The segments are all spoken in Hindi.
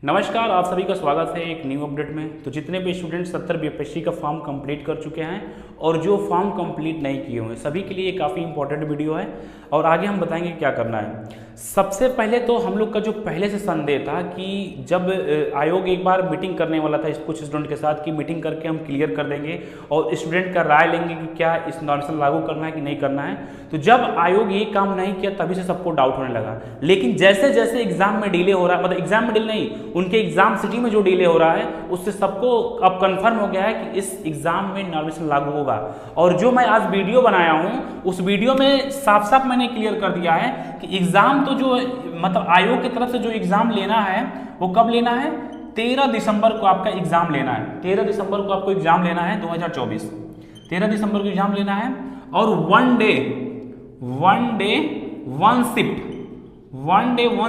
नमस्कार, आप सभी का स्वागत है एक न्यू अपडेट में। तो जितने भी स्टूडेंट 70 बीपीएससी का फॉर्म कंप्लीट कर चुके हैं और जो फॉर्म कंप्लीट नहीं किए हुए सभी के लिए काफ़ी इंपॉर्टेंट वीडियो है और आगे हम बताएंगे क्या करना है। सबसे पहले तो हम लोग का जो पहले से संदेह था कि जब आयोग एक बार मीटिंग करने वाला था कुछ स्टूडेंट के साथ कि मीटिंग करके हम क्लियर कर देंगे और स्टूडेंट का राय लेंगे कि क्या इस नॉर्मेशन लागू करना है कि नहीं करना है। तो जब आयोग ये काम नहीं किया तभी से सबको डाउट होने लगा। लेकिन जैसे जैसे एग्जाम में डिले हो रहा है, मतलब एग्जाम में डिले नहीं, उनके एग्जाम सिटी में जो डिले हो रहा है उससे सबको अब कंफर्म हो गया है कि इस एग्जाम में नॉर्मेशन लागू होगा। और जो मैं आज वीडियो बनाया हूं उस वीडियो में साफ साफ मैंने क्लियर कर दिया है कि एग्जाम तो जो मतलब आयोग की तरफ से जो एग्जाम लेना है वो कब लेना है, 13 दिसंबर को आपका एग्जाम लेना है। 13 दिसंबर को आपको एग्जाम लेना है 2024, 13 दिसंबर को एग्जाम लेना है। और वन डे वन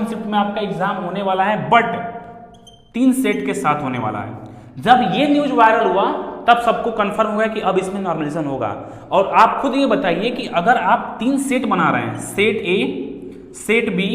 शिफ्ट में आपका एग्जाम होने वाला है, बट 3 सेट के साथ होने वाला है। जब ये न्यूज वायरल हुआ तब सबको कंफर्म हो गया कि अब इसमें नॉर्मलाइजेशन होगा। और आप खुद ये बताइए कि अगर आप 3 सेट बना रहे हैं, सेट ए, सेट बी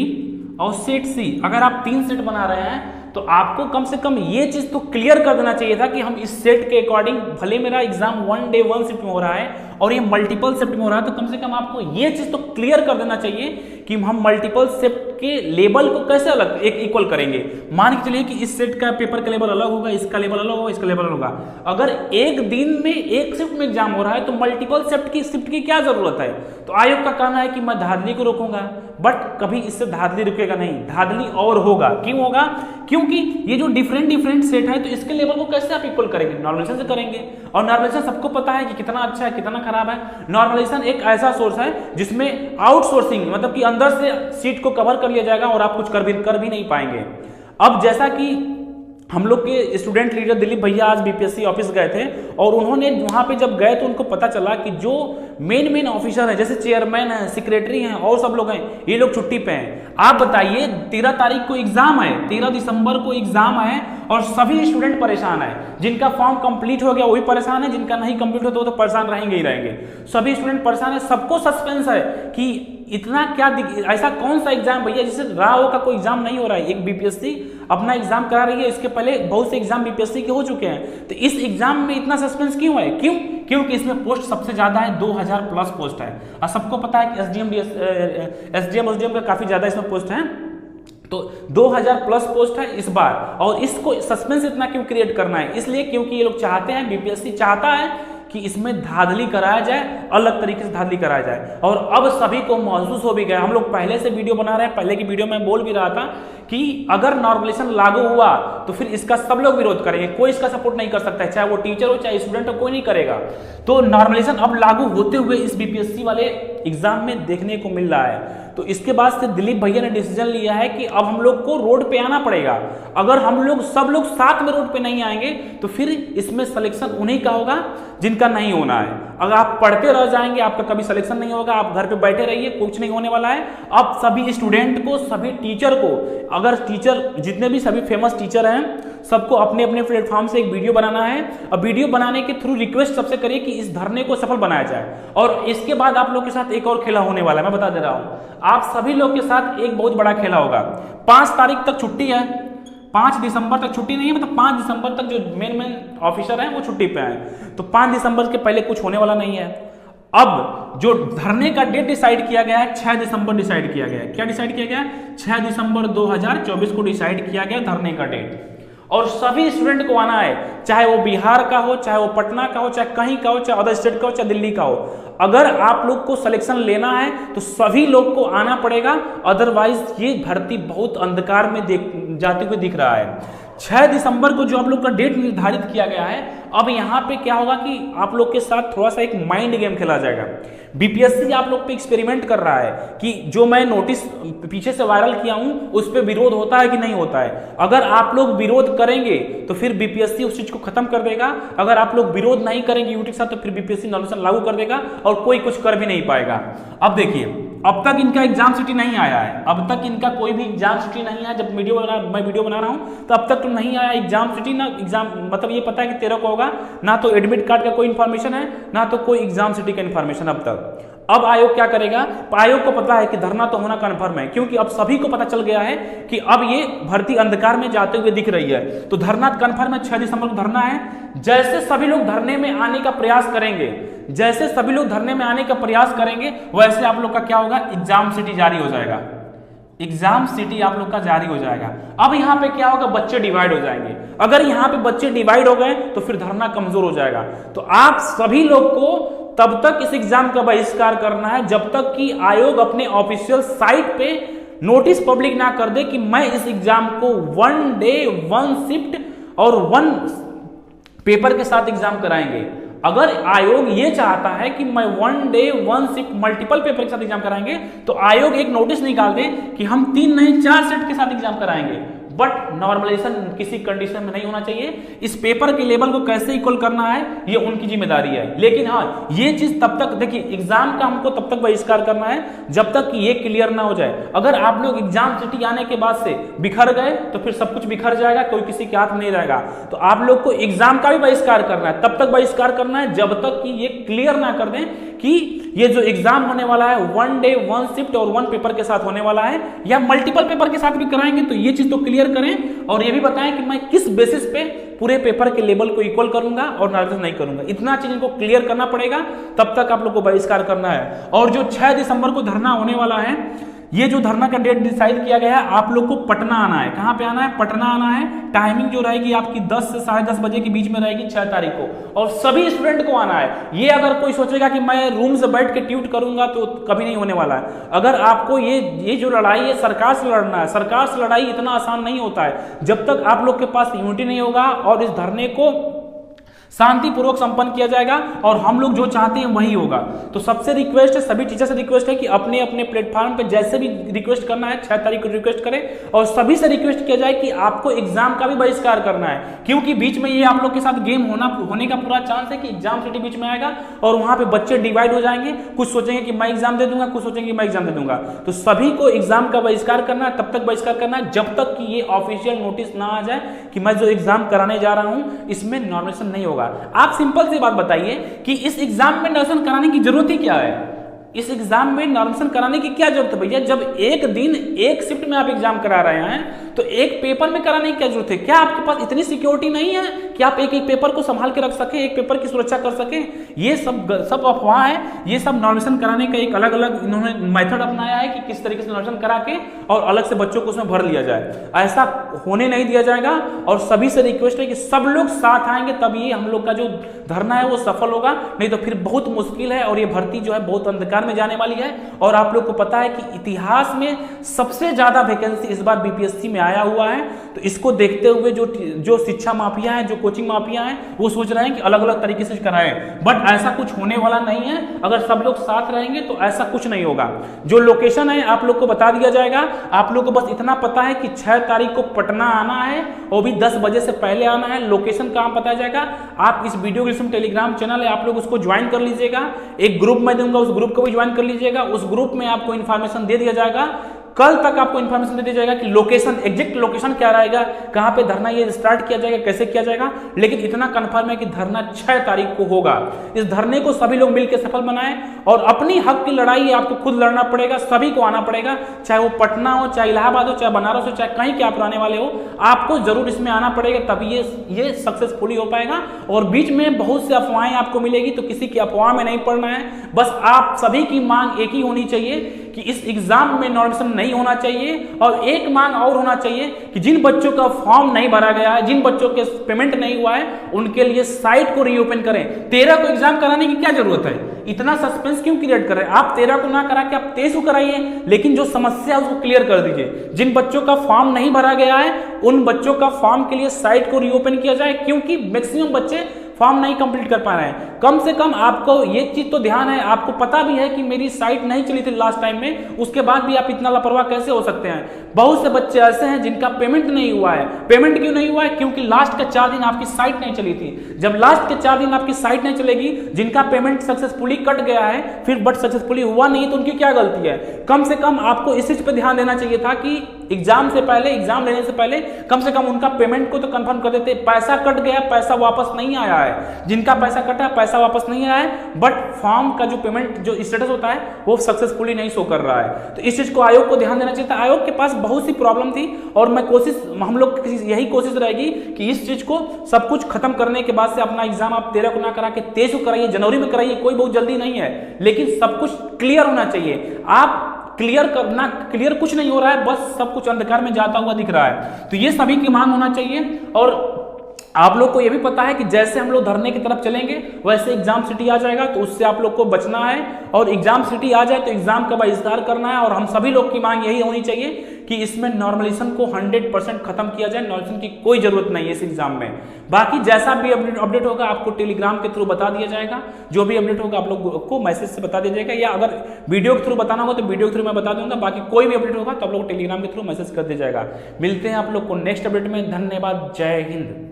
और सेट सी, अगर आप 3 सेट बना रहे हैं तो आपको कम से कम ये चीज तो क्लियर कर देना चाहिए था कि हम इस सेट के अकॉर्डिंग, भले मेरा exam one day one shift में हो रहा है और ये मल्टीपल शिफ्ट में हो रहा है, तो कम से कम आपको ये चीज तो क्लियर कर देना चाहिए कि हम मल्टीपल शिफ्ट के लेवल को कैसे अलग एक इक्वल करेंगे। मान के चलिए कि इस सेट का पेपर का लेवल अलग होगा, इसका लेवल अलग होगा, इसका लेवल अलग होगा। अगर एक दिन में एक शिफ्ट में एग्जाम हो रहा है तो मल्टीपल शिफ्ट की क्या जरूरत है। तो आयोग का कहना है कि मैं धांधली को रोकूंगा, बट कभी इससे धांधली रुकेगा नहीं, धांधली और होगा। क्यों होगा? क्योंकि ये जो डिफरेंट सेट है तो इसके लेवल को कैसे आप इक्वल करेंगे, नॉर्मलाइजेशन से करेंगे। और नॉर्मलाइजेशन सबको पता है कि कितना अच्छा है कितना खराब है। नॉर्मलाइजेशन एक ऐसा सोर्स है जिसमें आउटसोर्सिंग, मतलब कि अंदर से सीट को कवर कर लिया जाएगा और आप कुछ कर भी नहीं पाएंगे। अब जैसा कि हम लोग के स्टूडेंट लीडर दिलीप भैया आज बीपीएससी ऑफिस गए थे और उन्होंने वहां पे जब गए तो उनको पता चला कि जो मेन ऑफिसर है, जैसे चेयरमैन है, सेक्रेटरी हैं और सब लोग हैं, ये लोग छुट्टी पे हैं। आप बताइए 13 तारीख को एग्जाम है, 13 दिसंबर को एग्जाम है और सभी स्टूडेंट परेशान है। जिनका फॉर्म कंप्लीट हो गया वही परेशान है, जिनका नहीं कंप्लीट हो तो परेशान रहेंगे ही रहेंगे। सभी स्टूडेंट परेशान है, सबको सस्पेंस है कि इतना क्या ऐसा कौन सा एग्जाम भैया जिसे राव का कोई एग्जाम नहीं हो रहा है। एक बीपीएससी अपना एग्जाम करा रही है, इसके पहले बहुत से एग्जाम बीपीएससी के हो चुके हैं, तो इस एग्जाम में इतना सस्पेंस क्यों है? क्योंकि इसमें पोस्ट सबसे ज्यादा है, 2000 प्लस पोस्ट है। और सबको पता है कि एसडीएम का काफी ज्यादा इसमें पोस्ट है, तो 2000 प्लस पोस्ट है इस बार। और इसको सस्पेंस इतना क्यों क्रिएट करना है? इसलिए क्योंकि ये लोग चाहते हैं, बीपीएससी चाहता है कि इसमें धांधली कराया जाए, अलग तरीके से धांधली कराया जाए। और अब सभी को महसूस हो भी गया, हम लोग पहले से वीडियो बना रहे हैं, पहले की वीडियो में बोल भी रहा था कि अगर नॉर्मलाइजेशन लागू हुआ तो फिर इसका सब लोग विरोध करेंगे, कोई इसका सपोर्ट नहीं कर सकता है, चाहे वो टीचर हो चाहे स्टूडेंट हो, कोई नहीं करेगा। तो नॉर्मलाइजेशन अब लागू होते हुए इस बीपीएससी वाले एग्जाम में देखने को मिल रहा है। तो इसके बाद से दिलीप भैया ने डिसीजन लिया है कि अब हम लोग को रोड पे आना पड़ेगा। अगर हम लोग सब लोग साथ में रोड पे नहीं आएंगे तो फिर इसमें सिलेक्शन उन्हीं का होगा जिनका नहीं होना है। अगर आप पढ़ते रह जाएंगे आपका कभी सिलेक्शन नहीं होगा, आप घर पे बैठे रहिए, कुछ नहीं होने वाला है। अब सभी स्टूडेंट को, सभी टीचर को, अगर टीचर जितने भी सभी फेमस टीचर हैं सबको अपने अपने प्लेटफॉर्म से एक वीडियो बनाना है और वीडियो बनाने के थ्रू रिक्वेस्ट सबसे करिए कि इस धरने को सफल बनाया जाए। और इसके बाद आप लोग के साथ एक और खेला होने वाला है, मैं बता दे रहा हूं, आप सभी लोग के साथ एक बहुत बड़ा खेला होगा। 5 तारीख तक छुट्टी है, 5 दिसंबर तक छुट्टी नहीं है, मतलब 5 दिसंबर तक जो मेन ऑफिसर हैं वो छुट्टी पे हैं, तो 5 दिसंबर के पहले कुछ होने वाला नहीं है। अब जो धरने का डेट डिसाइड किया गया है 6 दिसंबर डिसाइड किया गया है। क्या डिसाइड किया गया है? 6 दिसंबर 2024 को डिसाइड किया गया धरने का डेट। और सभी स्टूडेंट को आना है, चाहे वो बिहार का हो, चाहे वो पटना का हो, चाहे कहीं का हो, चाहे अदर स्टेट का हो, चाहे दिल्ली का हो। अगर आप लोग को सिलेक्शन लेना है तो सभी लोग को आना पड़ेगा, अदरवाइज ये भर्ती बहुत अंधकार में जाते हुए दिख रहा है। 6 दिसंबर को जो आप लोग का डेट निर्धारित किया गया है, अब यहाँ पे क्या होगा कि आप लोग के साथ थोड़ा सा एक माइंड गेम खेला जाएगा। बीपीएससी आप लोग पे एक्सपेरिमेंट कर रहा है कि जो मैं नोटिस पीछे से वायरल किया हूं उस पे विरोध होता है कि नहीं होता है। अगर आप लोग विरोध करेंगे तो फिर बीपीएससी उस चीज को खत्म कर देगा, अगर आप लोग विरोध नहीं करेंगे यूटी के साथ तो फिर बीपीएससी नॉर्मलाइजेशन लागू कर देगा और कोई कुछ कर भी नहीं पाएगा। अब देखिए, अब तक इनका एग्जाम सिटी नहीं आया है, अब तक इनका कोई भी एग्जाम सिटी नहीं आया। जब मैं वीडियो बना रहा हूं तो अब तक तो नहीं आया एग्जाम सिटी, ना एग्जाम, मतलब ये पता है कि 13 को होगा, ना तो एडमिट कार्ड का कोई इंफॉर्मेशन है ना तो कोई एग्जाम सिटी का इंफॉर्मेशन अब तक। अब आयोग क्या करेगा? आयोग को पता है कि धरना तो होना कन्फर्म है, क्योंकि अब सभी को पता चल गया है कि अब ये भर्ती अंधकार में जाते हुए दिख रही है, तो धरना कन्फर्म है, 6 दिसंबर को धरना है। जैसे सभी लोग धरने में आने का प्रयास करेंगे, जैसे सभी लोग धरने में आने का प्रयास करेंगे, वैसे आप लोग का क्या होगा? एग्जाम सिटी जारी हो जाएगा, एग्जाम सिटी आप लोग का जारी हो जाएगा। अब यहाँ पे क्या होगा? बच्चे डिवाइड हो जाएंगे। अगर यहाँ पे बच्चे डिवाइड हो गए तो फिर धरना कमजोर हो जाएगा। तो आप सभी लोग को तब तक इस एग्जाम का बहिष्कार करना है जब तक कि आयोग अपने ऑफिशियल साइट पे नोटिस पब्लिक ना कर दे कि मैं इस एग्जाम को 1 डे 1 शिफ्ट और 1 पेपर के साथ एग्जाम कराएंगे। अगर आयोग ये चाहता है कि मैं 1 डे 1 शिफ्ट मल्टीपल पेपर के साथ एग्जाम कराएंगे, तो आयोग एक नोटिस निकाल दे कि हम 3 नहीं 4 शिफ्ट के साथ एग्जाम कराएंगे। बट नॉर्मलाइजेशन किसी कंडीशन में नहीं होना चाहिए। इस पेपर के लेवल को कैसे इक्वल करना है ये उनकी जिम्मेदारी है। लेकिन हाँ, ये चीज तब तक देखिए, एग्जाम का हमको तब तक बहिष्कार करना है जब तक कि ये क्लियर ना हो जाए। अगर आप लोग एग्जाम सिटी आने के बाद से बिखर गए तो फिर सब कुछ बिखर जाएगा, कोई किसी के हाथ में नहीं रहेगा। तो आप लोग को एग्जाम का भी बहिष्कार करना है, तब तक बहिष्कार करना है जब तक कि ये क्लियर ना कर दें कि ये जो एग्जाम होने वाला है 1 डे 1 शिफ्ट और 1 पेपर के साथ होने वाला है या मल्टीपल पेपर के साथ भी कराएंगे, तो ये चीज तो क्लियर करें और ये भी बताएं कि मैं किस बेसिस पे पूरे पेपर के लेवल को इक्वल करूंगा और नॉर्मलाइजेशन नहीं करूंगा। इतना चीज इनको क्लियर करना पड़ेगा, तब तक आप लोग को बहिष्कार करना है। और जो 6 दिसंबर को धरना होने वाला है, ये जो धरना का डेट डिसाइड किया गया है, आप लोग को पटना आना है। कहां पे आना है? पटना आना है। टाइमिंग जो रहेगी आपकी 10 से 10:30 बजे के बीच में रहेगी 6 तारीख को, और सभी स्टूडेंट को आना है। ये अगर कोई सोचेगा कि मैं रूम से बैठ के ट्यूट करूंगा तो कभी नहीं होने वाला है। अगर आपको ये जो लड़ाई है सरकार से लड़ना है, सरकार से लड़ाई इतना आसान नहीं होता है जब तक आप लोग के पास यूनिटी नहीं होगा और इस धरने को शांतिपूर्वक संपन्न किया जाएगा और हम लोग जो चाहते हैं वही होगा। तो सबसे रिक्वेस्ट है, सभी टीचर से रिक्वेस्ट है कि अपने अपने प्लेटफॉर्म पे जैसे भी रिक्वेस्ट करना है 6 तारीख को रिक्वेस्ट करें, और सभी से रिक्वेस्ट किया जाए कि आपको एग्जाम का भी बहिष्कार करना है, क्योंकि बीच में ये आप लोग के साथ गेम होने का पूरा चांस है कि एग्जाम सिटी बीच में आएगा और वहां पे बच्चे डिवाइड हो जाएंगे। कुछ सोचेंगे कि मैं एग्जाम दे दूंगा, कुछ सोचेंगे कि मैं एग्जाम दे दूंगा। तो सभी को एग्जाम का बहिष्कार करना है, तब तक बहिष्कार करना है जब तक कि ये ऑफिशियल नोटिस ना आ जाए कि मैं जो एग्जाम कराने जा रहा हूं इसमें नॉर्मलाइजेशन नहीं होगा। आप सिंपल सी बात बताइए कि इस एग्जाम में नॉर्मलाइजेशन कराने की जरूरत ही क्या है? इस एग्जाम में नॉर्मलाइजेशन कराने की क्या जरूरत है भैया? जब एक दिन एक शिफ्ट में आप एग्जाम करा रहे हैं तो एक पेपर में कराने की क्या जरूरत है? क्या आपके पास इतनी सिक्योरिटी नहीं है कि आप एक एक पेपर को संभाल के रख सके, एक पेपर की सुरक्षा कर सके? ये सब अफवाह है। ये सब नॉर्मलाइजेशन कराने का एक अलग अलग इन्होंने मेथड अपनाया है कि किस तरीके से नॉर्मलाइजेशन करा के और अलग से बच्चों को उसमें भर लिया जाए। ऐसा होने नहीं दिया जाएगा और सभी से रिक्वेस्ट है कि सब लोग साथ आएंगे तब ये हम लोग का जो धरना है वो सफल होगा, नहीं तो फिर बहुत मुश्किल है और ये भर्ती जो है बहुत अंधकार में जाने वाली है। और आप लोग को पता है कि इतिहास में सबसे ज्यादा वैकेंसी इस बार बीपीएससी में आया हुआ है। तो इसको देखते हुए जो शिक्षा माफिया है, जो कोचिंग माफिया है, वो सोच रहे हैं कि अलग अलग तरीके से कराएं, बट ऐसा कुछ होने वाला नहीं है। अगर सब लोग साथ रहेंगे तो ऐसा कुछ नहीं होगा। जो लोकेशन है आप लोग को बता दिया जाएगा। आप लोग को बस इतना पता है कि 6 तारीख को पटना आना है, वो भी 10 बजे से पहले आना है। लोकेशन कहां बताया जाएगा? आप इस वीडियो के टेलीग्राम चैनल है, आप लोग उसको ज्वाइन कर लीजिएगा। एक ग्रुप मैं दूंगा, उस ग्रुप को भी ज्वाइन कर लीजिएगा। उस ग्रुप में आपको इंफॉर्मेशन दे दिया जाएगा, कल तक आपको इंफॉर्मेशन दे दिया जाएगा कि लोकेशन, एग्जैक्ट लोकेशन क्या रहेगा, कहां पे धरना ये स्टार्ट किया जाएगा, कैसे किया जाएगा। लेकिन इतना कंफर्म है कि धरना 6 तारीख को होगा। इस धरने को सभी लोग मिलकर सफल बनाएं और अपनी हक की लड़ाई आपको खुद लड़ना पड़ेगा, सभी को आना पड़ेगा, चाहे वो पटना हो, चाहे इलाहाबाद हो, चाहे बनारस हो, चाहे कहीं के आप रहने वाले हो, आपको जरूर इसमें आना पड़ेगा, तभी ये सक्सेसफुली हो पाएगा। और बीच में बहुत से अफवाहें आपको मिलेगी, तो किसी की अफवाह में नहीं पड़ना है। बस आप सभी की मांग एक ही होनी चाहिए कि इस एग्जाम में नॉर्मलाइजेशन नहीं होना चाहिए। और एक मांग और होना चाहिए कि जिन बच्चों का फॉर्म नहीं भरा गया है, जिन बच्चों के पेमेंट नहीं हुआ है, उनके लिए साइट को रीओपन करें। 13 को एग्जाम कराने की क्या जरूरत है? इतना सस्पेंस क्यों क्रिएट कर रहे हैं? आप 13 को ना करा के आप 23 को कराइए, लेकिन जो समस्या है उसको क्लियर कर दीजिए। जिन बच्चों का फॉर्म नहीं भरा गया है उन बच्चों का फॉर्म के लिए साइट को रीओपन किया जाए, क्योंकि मैक्सिमम बच्चे फॉर्म नहीं कंप्लीट कर पा रहे हैं। कम से कम आपको ये चीज तो ध्यान है, आपको पता भी है कि मेरी साइट नहीं चली थी लास्ट टाइम में, उसके बाद भी आप इतना लापरवाह कैसे हो सकते हैं? बहुत से बच्चे ऐसे हैं जिनका पेमेंट नहीं हुआ है। पेमेंट क्यों नहीं हुआ है? क्योंकि लास्ट के 4 दिन आपकी साइट नहीं चली थी। जब लास्ट के 4 दिन आपकी साइट नहीं चलेगी, जिनका पेमेंट सक्सेसफुली कट गया है फिर बट सक्सेसफुली हुआ नहीं, तो उनकी क्या गलती है? कम से कम आपको इस चीज पर ध्यान देना चाहिए था कि एग्जाम से पहले, एग्जाम लेने से पहले कम से कम उनका पेमेंट को तो कंफर्म कर देते। पैसा कट गया, पैसा वापस नहीं आया है, जिनका पैसा कटा पैसा वापस नहीं आया है, बट फॉर्म का जो पेमेंट जो स्टेटस होता है वो सक्सेसफुली नहीं शो कर रहा है। तो इस चीज को आयोग को ध्यान देना चाहिए था। आयोग के पास बहुत सी प्रॉब्लम थी और मैं हम लोग यही कोशिश रहेगी कि इस चीज को सब कुछ खत्म करने के बाद से अपना एग्जाम आप 13 को ना करा के 23 को कराइए, जनवरी में कराइए, कोई बहुत जल्दी नहीं है, लेकिन सब कुछ क्लियर होना चाहिए। आप क्लियर कुछ नहीं हो रहा है, बस सब कुछ अंधकार में जाता हुआ दिख रहा है। तो ये सभी की मांग होना चाहिए। और आप लोग को ये भी पता है कि जैसे हम लोग धरने की तरफ चलेंगे वैसे एग्जाम सिटी आ जाएगा, तो उससे आप लोग को बचना है। और एग्जाम सिटी आ जाए तो एग्जाम का बहिष्कार करना है। और हम सभी लोग की मांग यही होनी चाहिए कि इसमें नॉर्मलाइजेशन को 100% खत्म किया जाए। नॉर्मलाइजेशन की कोई जरूरत नहीं है इस एग्जाम में। बाकी जैसा भी अपडेट होगा आपको टेलीग्राम के थ्रू बता दिया जाएगा। जो भी अपडेट होगा आप लोग को मैसेज से बता दिया जाएगा, या अगर वीडियो के थ्रू बताना होगा तो वीडियो के थ्रू मैं बता दूंगा। बाकी कोई भी अपडेट होगा तो आप लोग टेलीग्राम के थ्रू मैसेज कर दिया जाएगा। मिलते हैं आप लोग को नेक्स्ट अपडेट में। धन्यवाद, जय हिंद।